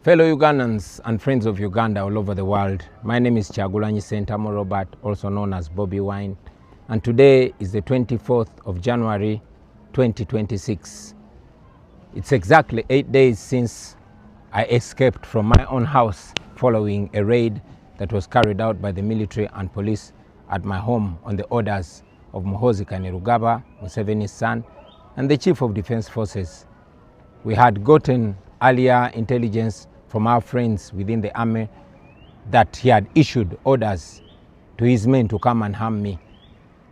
Fellow Ugandans and friends of Uganda all over the world, my name is Kyagulanyi Sentamu Robert, also known as Boby Wine, and today is the 24th of January 2026. It's exactly 8 days since I escaped from my own house following a raid that was carried out by the military and police at my home on the orders of Muhoozi Kainerugaba, Museveni's son, and the Chief of Defense Forces. We had gotten earlier intelligence from our friends within the army that he had issued orders to his men to come and harm me.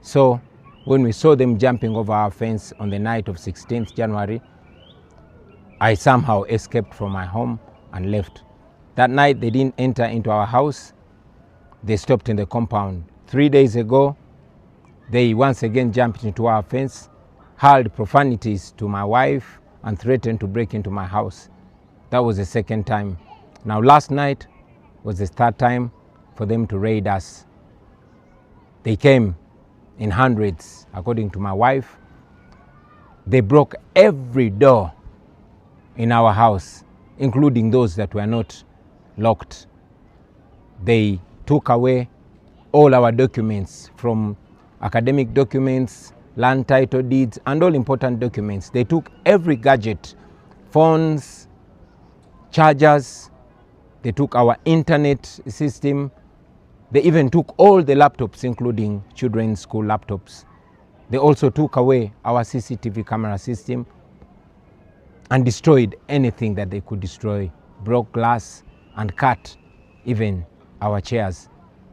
So when we saw them jumping over our fence on the night of 16th January, I somehow escaped from my home and left. That night they didn't enter into our house. They stopped in the compound. 3 days ago, they once again jumped into our fence, hurled profanities to my wife, and threatened to break into my house. That was the second time. Now last night was the third time for them to raid us. They came in hundreds, according to my wife. They broke every door in our house, including those that were not locked. They took away all our documents, from academic documents, land title deeds, and all important documents. They took every gadget, phones, chargers. They took our internet system. They even took all the laptops, including children's school laptops. They also took away our CCTV camera system and destroyed anything that they could destroy, broke glass and cut even our chairs.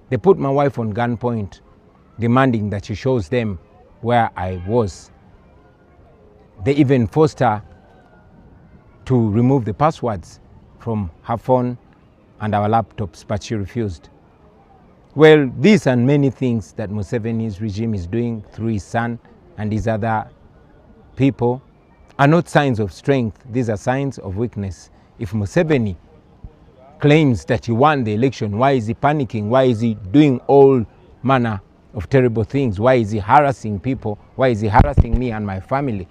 They put my wife on gunpoint, demanding that she shows them where I was. They even forced her to remove the passwords from her phone and our laptops, but she refused. Well, these and many things that Museveni's regime is doing through his son and his other people are not signs of strength. These are signs of weakness. If Museveni claims that he won the election, why is he panicking? Why is he doing all manner of terrible things? Why is he harassing people? Why is he harassing me and my family?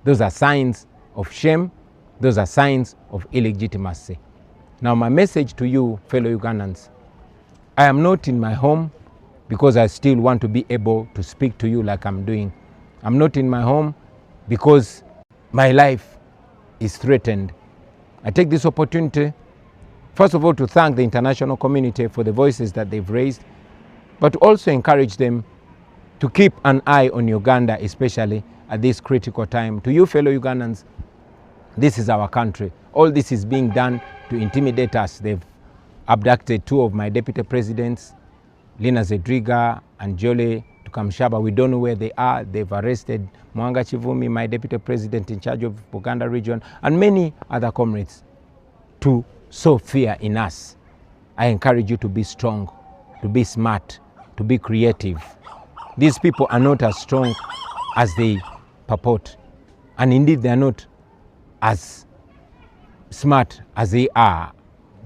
Those are signs of shame. Those are signs of illegitimacy. Now, my message to you, fellow Ugandans, I am not in my home because I still want to be able to speak to you like I'm doing. I'm not in my home because my life is threatened. I take this opportunity, first of all, to thank the international community for the voices that they've raised, but also encourage them to keep an eye on Uganda, especially at this critical time. To you, fellow Ugandans, this is our country. All this is being done to intimidate us. They've abducted two of my deputy presidents, Lina Zedriga and Jole Tukamshaba. We don't know where they are. They've arrested Mwanga Chivumi, my deputy president in charge of Buganda region, and many other comrades, to sow fear in us. I encourage you to be strong, to be smart, to be creative. These people are not as strong as they purport, and indeed they are not as smart as they are.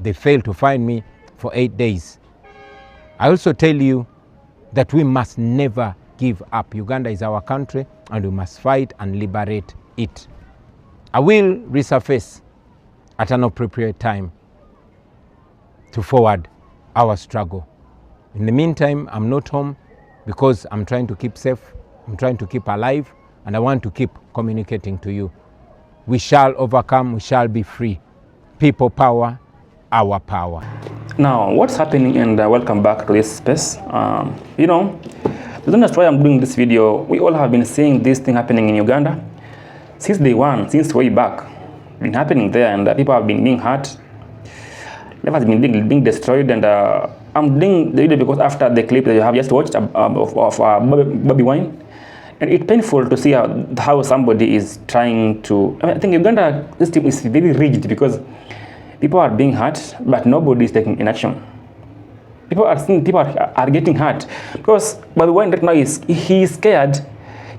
They failed to find me for 8 days. I also tell you that we must never give up. Uganda is our country and we must fight and liberate it. I will resurface at an appropriate time to forward our struggle. In the meantime, I'm not home because I'm trying to keep safe, I'm trying to keep alive, and I want to keep communicating to you. We shall overcome, we shall be free. People power, our power. Now, what's happening, and welcome back to this space. The reason that's why I'm doing this video, we all have been seeing this thing happening in Uganda since day one, since way back. Been happening there, and people have been being hurt. Life has been being destroyed, and I'm doing the video because after the clip that you have just watched of Boby Wine, and it's painful to see how somebody is trying to. I think Uganda system is very rigid because people are being hurt, but nobody is taking in action. People are getting hurt because Boby Wine right now he is scared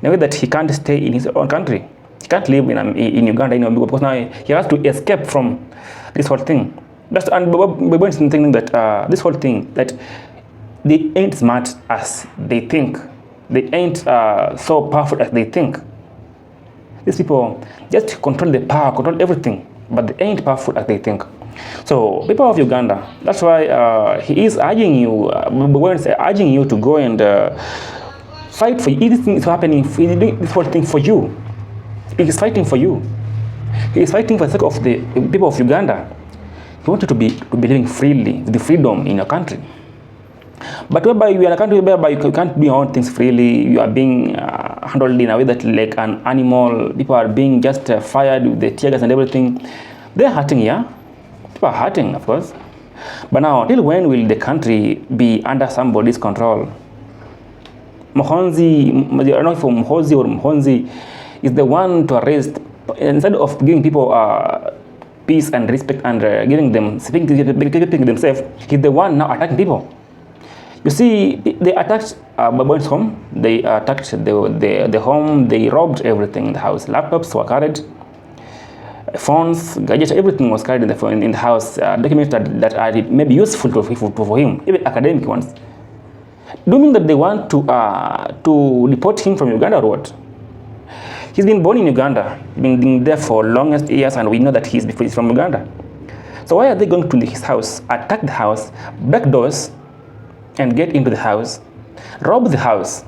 in a way that he can't stay in his own country. He can't live in Uganda because now he has to escape from this whole thing. And Boby Wine is thinking that this whole thing, that they ain't smart as they think. They ain't so powerful as they think. These people just control the power, control everything, but they ain't powerful as they think. So people of Uganda, that's why he is urging you, urging you to go and fight for you. This thing is happening, he's doing this whole thing for you. He is fighting for you. He is fighting for the sake of the people of Uganda. He wants you to be living freely, with the freedom in your country. But whereby you are in a country whereby you can't do your own things freely, you are being handled in a way that like an animal, people are being just fired with the tear gas and everything. They're hurting, yeah? People are hurting, of course. But now, till when will the country be under somebody's control? Muhonzi, I don't know if Muhonzi or Muhonzi is the one to arrest, instead of giving people peace and respect and giving them, keeping themselves, he's the one now attacking people. You see, they attacked Boby's home, they attacked the home, they robbed everything in the house. Laptops were carried, phones, gadgets, everything was carried in the house, documents that are maybe useful for him, even academic ones. Do you mean that they want to deport him from Uganda or what? He's been born in Uganda, been there for longest years, and we know that he's from Uganda. So why are they going to his house, attack the house, break doors, and get into the house, rob the house,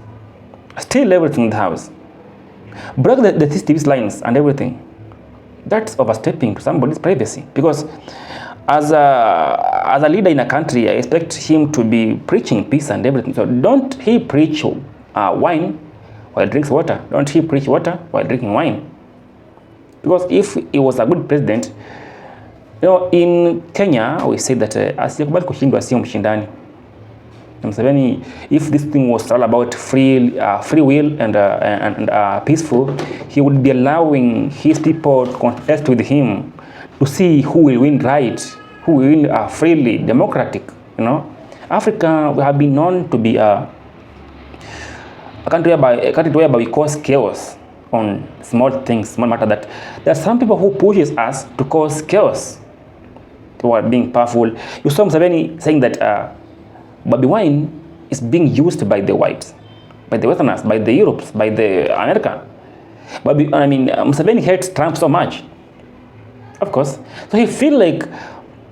steal everything in the house, break the CCTV lines and everything? That's overstepping to somebody's privacy. Because as a leader in a country, I expect him to be preaching peace and everything. So don't he preach wine while drinks water? Don't he preach water while drinking wine? Because if he was a good president, you know, in Kenya we say that asiyekubali kushindwa sio mshindani. Museveni, if this thing was all about free will and peaceful, he would be allowing his people to contest with him to see who will win right, who will win freely, democratic. You know, Africa, we have been known to be a country whereby we cause chaos on small things, small matter. That there are some people who pushes us to cause chaos, who are being powerful. You saw Museveni saying that Boby Wine is being used by the whites, by the Westerners, by the Europes, by the America. Museveni hates Trump so much, of course. So he feel like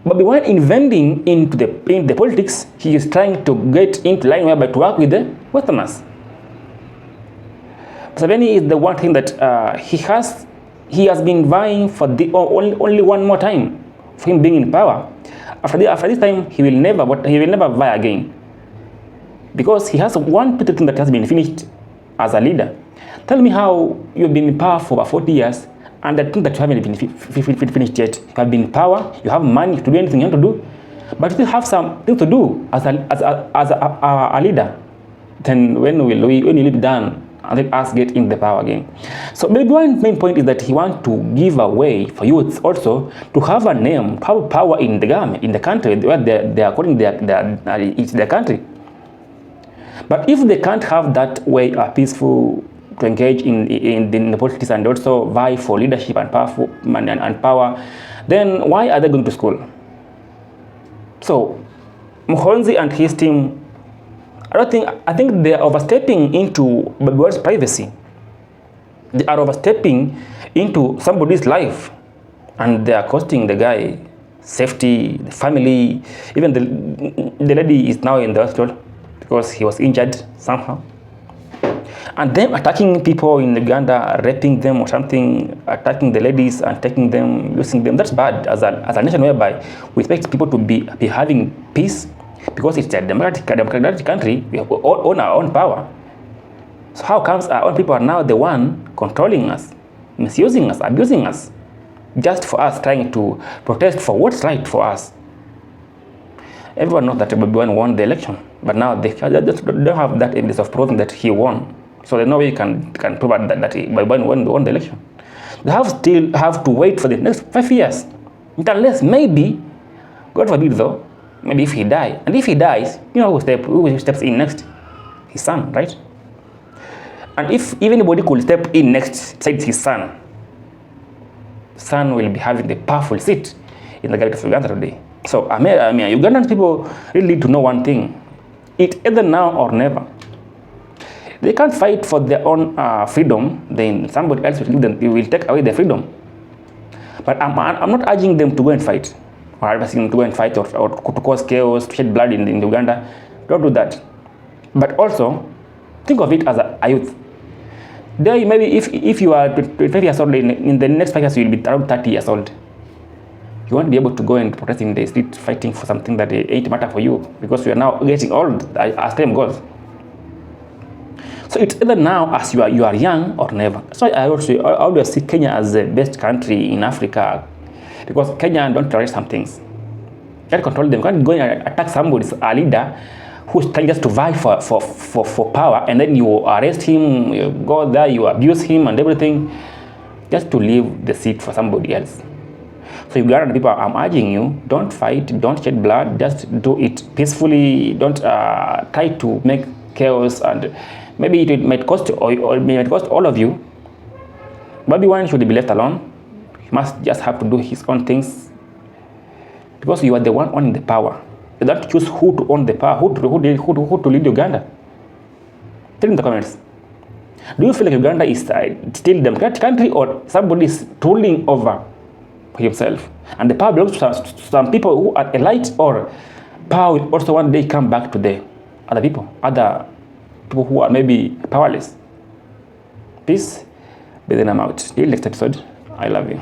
Boby Wine inventing in the politics, he is trying to get into line whereby to work with the Westerners. Museveni is the one thing that he has been vying for the only one more time for him being in power. After this time, he will never vie again, because he has one petty thing that has been finished as a leader. Tell me how you've been in power for about 40 years, and the thing that you haven't been finished yet. You have been in power, you have money to do anything you want to do, but you still have some things to do as a leader. Then when will you be done and let us get in the power again? So maybe one main point is that he wants to give a way for youths also to have a name, to have power in the government, in the country, where they are calling it's their country. But if they can't have that way peaceful to engage in the politics and also vie for leadership and power, then why are they going to school? So Muhonzi and his team, I think they are overstepping into Boby's privacy. They are overstepping into somebody's life, and they are costing the guy safety, the family. Even the lady is now in the hospital because he was injured somehow. And them attacking people in Uganda, raping them or something, attacking the ladies and taking them, using them, that's bad as a nation whereby we expect people to be having peace. Because it's a democratic country, we own our own power. So how comes our own people are now the one controlling us, misusing us, abusing us, just for us trying to protest for what's right for us? Everyone knows that Boby Wine won the election, but now they don't have that evidence of proving that he won. So there's no way you can prove that Boby Wine won the election. They still have to wait for the next 5 years, unless maybe, God forbid though, maybe if he dies. And if he dies, you know who steps in next? His son, right? And if anybody could step in next besides his son, will be having the powerful seat in the government of Uganda today. So Ugandan people really need to know one thing. It's either now or never. They can't fight for their own freedom, then somebody else will take away their freedom. But I'm not urging them to go and fight. or advising him to go and fight or to cause chaos, to shed blood in Uganda. Don't do that. But also, think of it as a youth. There, maybe if you are 25 years old, in the next 5 years, you will be around 30 years old. You won't be able to go and protest in the street fighting for something that ain't matter for you, because you are now getting old as time goes. So it's either now as you are young or never. So I always see Kenya as the best country in Africa, because Kenya don't tolerate some things. You can't control them. You can't go and attack somebody, a leader who's trying just to vie for power, and then you arrest him, you go there, you abuse him and everything, just to leave the seat for somebody else. So Ugandan people, I'm urging you, don't fight, don't shed blood, just do it peacefully. Don't try to make chaos, and maybe it might cost or it might cost all of you. Bobi Wine should be left alone. He must just have to do his own things, because you are the one owning the power. You don't choose who to own the power, who to lead Uganda. Tell me in the comments. Do you feel like Uganda is still a democratic country, or somebody is ruling over himself, and the power belongs to some people who are elite, or power will also one day come back to the other people who are maybe powerless? Peace. But then I'm out. Till next episode. I love you.